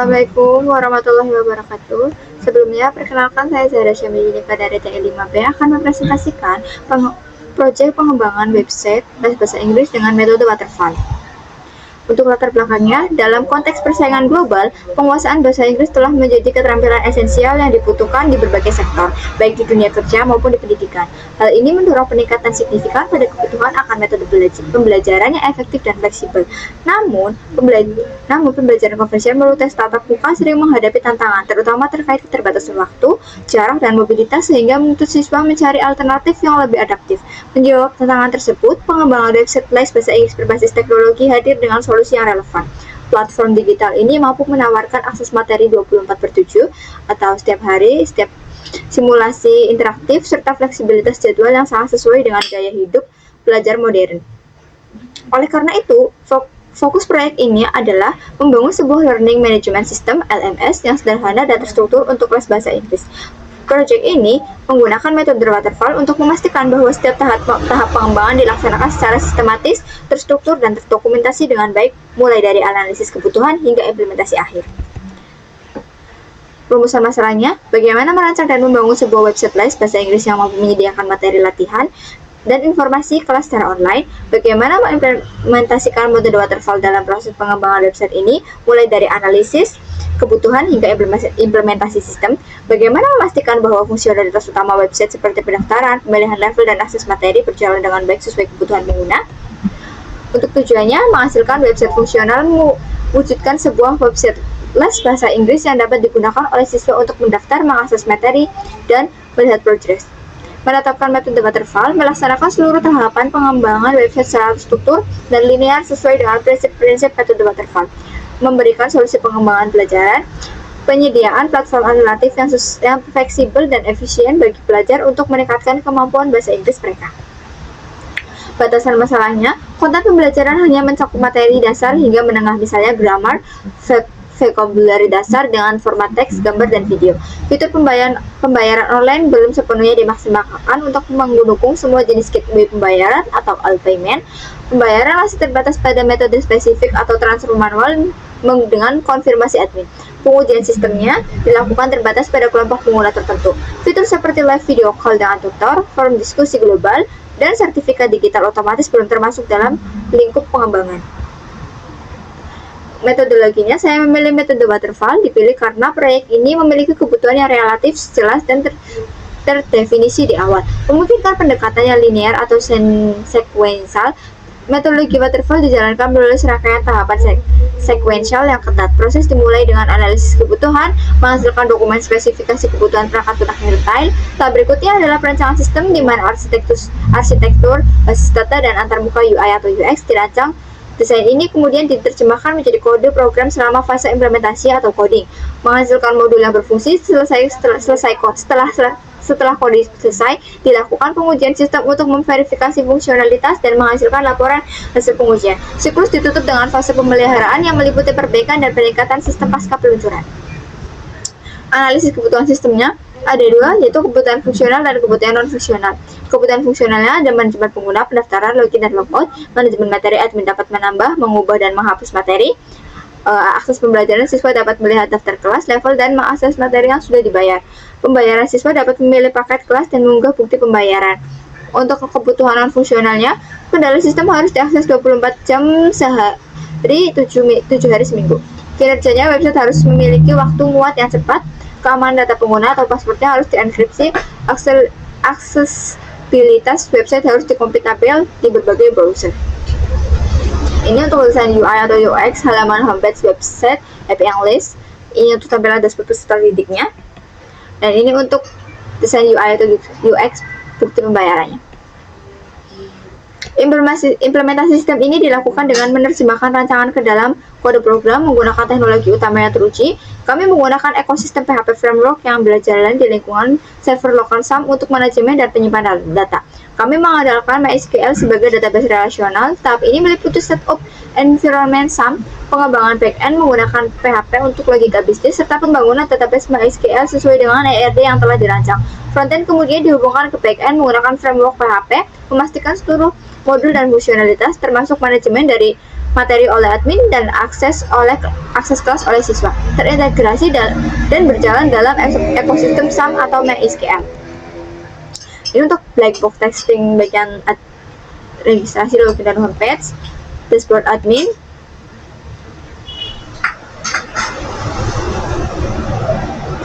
Assalamualaikum warahmatullahi wabarakatuh. Sebelumnya, perkenalkan saya Zahra Syamilika dari TI5B akan mempresentasikan proyek pengembangan website les bahasa Inggris dengan metode waterfall. Untuk latar belakangnya, dalam konteks persaingan global, penguasaan bahasa Inggris telah menjadi keterampilan esensial yang dibutuhkan di berbagai sektor, baik di dunia kerja maupun di pendidikan. Hal ini mendorong peningkatan signifikan pada kebutuhan akan metode pembelajaran yang efektif dan fleksibel. Namun pembelajaran konvensional melalui tes tatap muka sering menghadapi tantangan, terutama terkait keterbatasan waktu, jarak, dan mobilitas, sehingga menuntut siswa mencari alternatif yang lebih adaptif. Menjawab tantangan tersebut, pengembangan website les bahasa Inggris berbasis teknologi hadir dengan solusi yang relevan. Platform digital ini mampu menawarkan akses materi 24/7 atau setiap hari, setiap simulasi interaktif, serta fleksibilitas jadwal yang sangat sesuai dengan gaya hidup belajar modern. Oleh karena itu, fokus proyek ini adalah membangun sebuah learning management system (LMS) yang sederhana dan terstruktur untuk les bahasa Inggris. Proyek ini menggunakan metode waterfall untuk memastikan bahwa setiap tahap pengembangan dilaksanakan secara sistematis, terstruktur, dan terdokumentasi dengan baik, mulai dari analisis kebutuhan hingga implementasi akhir. Rumusan masalahnya, bagaimana merancang dan membangun sebuah website les bahasa Inggris yang mampu menyediakan materi latihan dan informasi kelas secara online, bagaimana mengimplementasikan metode waterfall dalam proses pengembangan website ini, mulai dari analisis kebutuhan hingga implementasi sistem, bagaimana memastikan bahwa fungsionalitas utama website seperti pendaftaran, pemilihan level, dan akses materi berjalan dengan baik sesuai kebutuhan pengguna. Untuk tujuannya, menghasilkan website fungsional mewujudkan sebuah website les bahasa Inggris yang dapat digunakan oleh siswa untuk mendaftar, mengakses materi, dan melihat progres. Menetapkan metode waterfall, melaksanakan seluruh tahapan pengembangan website secara struktur dan linear sesuai dengan prinsip-prinsip metode waterfall. Memberikan solusi pengembangan pelajaran, penyediaan platform alternatif yang fleksibel dan efisien bagi pelajar untuk meningkatkan kemampuan bahasa Inggris mereka. Batasan masalahnya, konten pembelajaran hanya mencakup materi dasar hingga menengah, misalnya grammar, vocabulary dasar dengan format teks, gambar, dan video. Fitur pembayaran online belum sepenuhnya dimaksimalkan untuk mendukung semua jenis gateway pembayaran atau all payment. Pembayaran masih terbatas pada metode spesifik atau transfer manual dengan konfirmasi admin. Pengujian sistemnya dilakukan terbatas pada kelompok pengguna tertentu. Fitur seperti live video call dengan tutor, forum diskusi global, dan sertifikat digital otomatis belum termasuk dalam lingkup pengembangan. Metodologinya, saya memilih metode waterfall dipilih karena proyek ini memiliki kebutuhan yang relatif jelas dan terdefinisi di awal. Memungkinkan pendekatan yang linear atau sekuensial. Metodologi waterfall dijalankan melalui serangkaian tahapan sekuensial yang ketat. Proses dimulai dengan analisis kebutuhan, menghasilkan dokumen spesifikasi kebutuhan perangkat lunak yang detail. Tahap berikutnya adalah perancangan sistem, di mana arsitektur, basis data, dan antarmuka UI atau UX dirancang. Desain ini kemudian diterjemahkan menjadi kode program selama fase implementasi atau coding, menghasilkan modul yang berfungsi. Setelah kode selesai, dilakukan pengujian sistem untuk memverifikasi fungsionalitas dan menghasilkan laporan hasil pengujian. Siklus ditutup dengan fase pemeliharaan yang meliputi perbaikan dan peningkatan sistem pasca peluncuran. Analisis kebutuhan sistemnya ada dua, yaitu kebutuhan fungsional dan kebutuhan non-fungsional. Kebutuhan fungsionalnya ada manajemen pengguna, pendaftaran, login, dan logout. Manajemen materi, admin dapat menambah, mengubah, dan menghapus materi. Akses pembelajaran, siswa dapat melihat daftar kelas, level, dan mengakses materi yang sudah dibayar. Pembayaran, siswa dapat memilih paket kelas dan mengunggah bukti pembayaran. Untuk kebutuhan non-fungsionalnya, kendali sistem harus diakses 24 jam sehari, 7 hari seminggu. Kinerjanya, website harus memiliki waktu muat yang cepat, keamanan data pengguna atau passwordnya harus dienkripsi, aksesibilitas website harus dikompatibel di berbagai browser. Ini untuk desain UI atau UX halaman homepage website, API yang list. Ini untuk tampilan dashboard peserta didiknya. Dan ini untuk desain UI atau UX bukti pembayarannya. Implementasi sistem ini dilakukan dengan menerjemahkan rancangan ke dalam kode program menggunakan teknologi utama yang teruji. Kami menggunakan ekosistem PHP Framework yang berjalan di lingkungan server lokal SAM untuk manajemen dan penyimpanan data. Kami mengandalkan MySQL sebagai database relasional. Tahap ini meliputi setup environment SAM, pengembangan backend menggunakan PHP untuk logika bisnis, serta pembangunan database MySQL sesuai dengan ERD yang telah dirancang. Frontend kemudian dihubungkan ke backend menggunakan framework PHP, memastikan seluruh modul dan fungsionalitas termasuk manajemen dari materi oleh admin dan akses kelas oleh siswa, terintegrasi dan berjalan dalam ekosistem SAM atau MySQL. Ini untuk black box testing bagian registrasi, login, dan homepage, dashboard admin.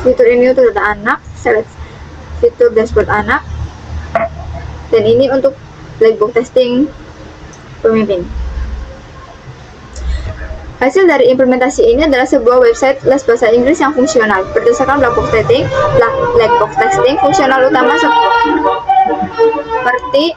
Fitur ini untuk data anak, select fitur dashboard anak, dan ini untuk black box testing pemimpin. Hasil dari implementasi ini adalah sebuah website les bahasa Inggris yang fungsional. Berdasarkan black box testing, fungsional utama seperti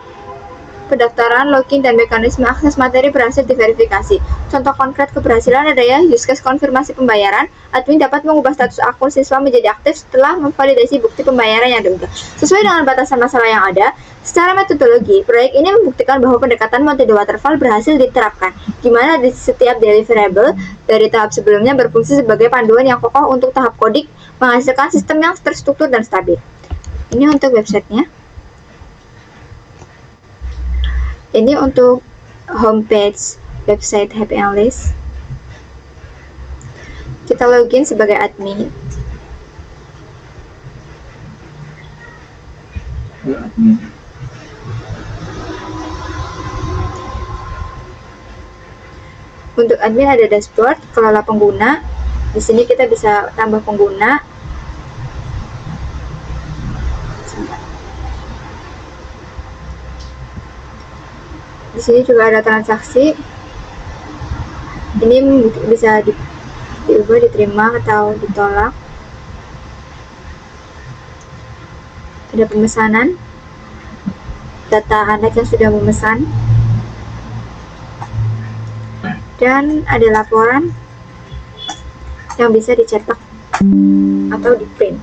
pendaftaran, login, dan mekanisme akses materi berhasil diverifikasi. Contoh konkret keberhasilan adalah use case konfirmasi pembayaran. Admin dapat mengubah status akun siswa menjadi aktif setelah memvalidasi bukti pembayaran yang diunggah. Sesuai dengan batasan masalah yang ada, secara metodologi, proyek ini membuktikan bahwa pendekatan metode waterfall berhasil diterapkan, di mana di setiap deliverable dari tahap sebelumnya berfungsi sebagai panduan yang kokoh untuk tahap kodik, menghasilkan sistem yang terstruktur dan stabil. Ini untuk websitenya. Ini untuk homepage website Happy Analyst. Kita login sebagai admin. Untuk admin ada dashboard, kelola pengguna. Di sini kita bisa tambah pengguna. Di sini juga ada transaksi. Ini bisa diubah, diterima atau ditolak. Ada pemesanan, data anak yang sudah memesan, dan ada laporan yang bisa dicetak atau di print.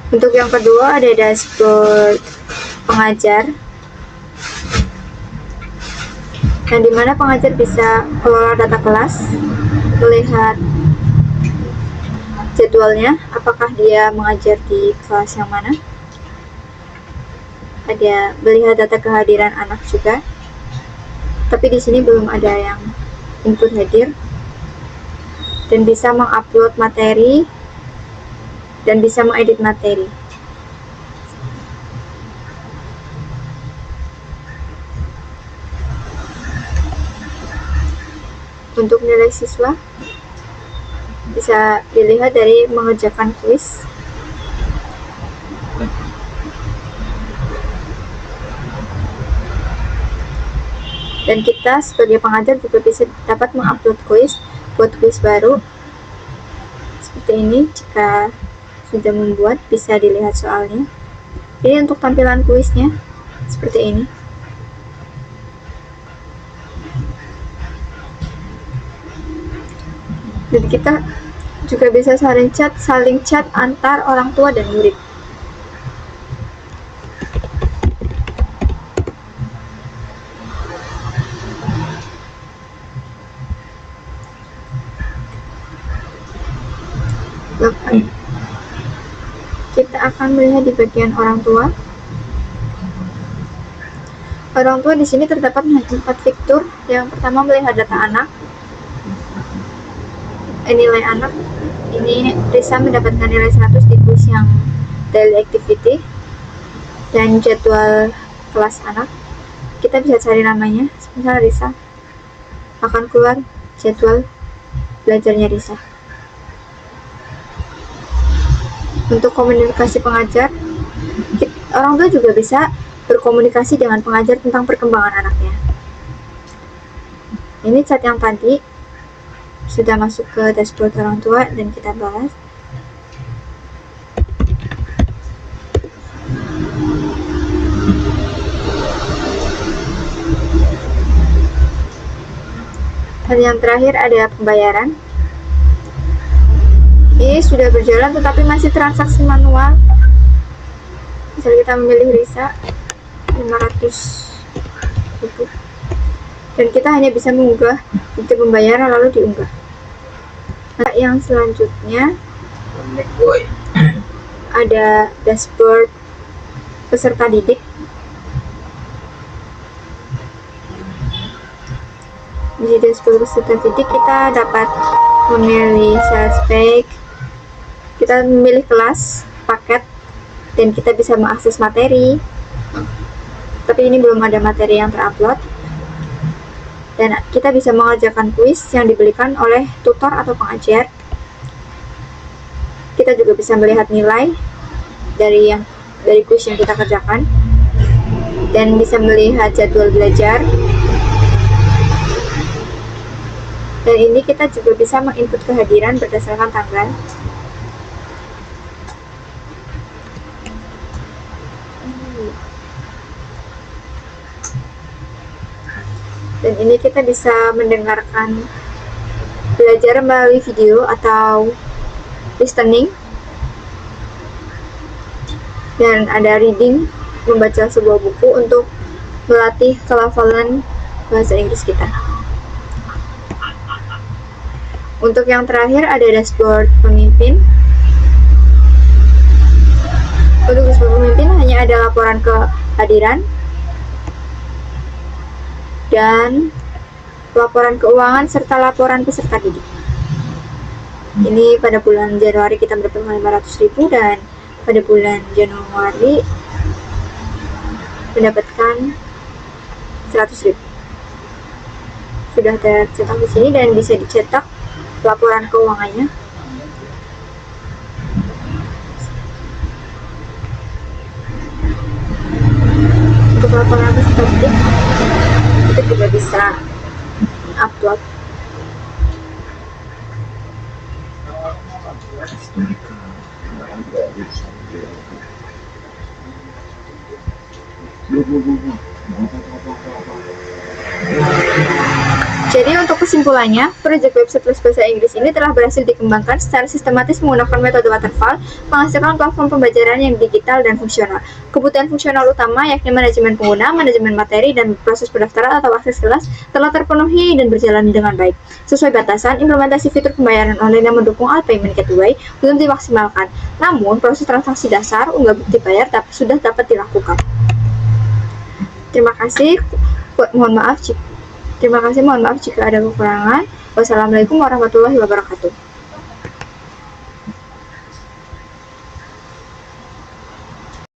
Untuk yang kedua ada dashboard pengajar, yang dimana pengajar bisa kelola data kelas, melihat jadwalnya, apakah dia mengajar di kelas yang mana. Ada melihat data kehadiran anak juga, tapi di sini belum ada yang input hadir, dan bisa mengupload materi dan bisa mengedit materi. Untuk nilai siswa bisa dilihat dari mengerjakan kuis. Dan kita sebagai pengajar juga bisa dapat mengupload kuis, buat kuis baru seperti ini. Jika sudah membuat, bisa dilihat soalnya. Ini untuk tampilan kuisnya seperti ini. Jadi kita juga bisa saling chat antar orang tua dan murid. Kita akan melihat di bagian orang tua. Orang tua di sini terdapat 4 fitur. Yang pertama melihat data anak, nilai anak. Ini Risa mendapatkan nilai 100 di kuis yang daily activity, dan jadwal kelas anak. Kita bisa cari namanya, misalnya Risa. Akan keluar jadwal belajarnya Risa. Untuk komunikasi pengajar, orang tua juga bisa berkomunikasi dengan pengajar tentang perkembangan anaknya. Ini chat yang tadi sudah masuk ke dashboard orang tua dan kita bahas. Dan yang terakhir ada pembayaran. Ini sudah berjalan tetapi masih transaksi manual. Misalnya kita memilih Risa 500.000, dan kita hanya bisa mengunggah bukti pembayaran lalu diunggah. Nah, yang selanjutnya ada dashboard peserta didik. Di dashboard peserta didik kita dapat memilih sales page, kita memilih kelas, paket, dan kita bisa mengakses materi. Tapi ini belum ada materi yang terupload. Dan kita bisa mengerjakan kuis yang diberikan oleh tutor atau pengajar. Kita juga bisa melihat nilai dari kuis yang kita kerjakan, dan bisa melihat jadwal belajar. Dan ini kita juga bisa menginput kehadiran berdasarkan tanggal. Dan ini kita bisa mendengarkan belajar melalui video atau listening. Dan ada reading, membaca sebuah buku untuk melatih kelafalan bahasa Inggris kita. Untuk yang terakhir ada dashboard pemimpin. Untuk dashboard pemimpin hanya ada laporan kehadiran dan laporan keuangan serta laporan peserta didik. Ini pada bulan Januari kita mendapatkan 500.000 dan pada bulan Januari mendapatkan 100.000. Sudah tercetak di sini dan bisa dicetak laporan keuangannya. Untuk laporan peserta didik kita juga bisa upload. Jadi untuk kesimpulannya, proyek website les bahasa Inggris ini telah berhasil dikembangkan secara sistematis menggunakan metode waterfall, menghasilkan platform pembelajaran yang digital dan fungsional. Kebutuhan fungsional utama yakni manajemen pengguna, manajemen materi, dan proses pendaftaran atau akses kelas telah terpenuhi dan berjalan dengan baik. Sesuai batasan, implementasi fitur pembayaran online yang mendukung All Payment Gateway belum dimaksimalkan. Namun, proses transaksi dasar unggah bukti bayar sudah dapat dilakukan. Terima kasih. Mohon maaf jika ada kekurangan. Wassalamualaikum warahmatullahi wabarakatuh.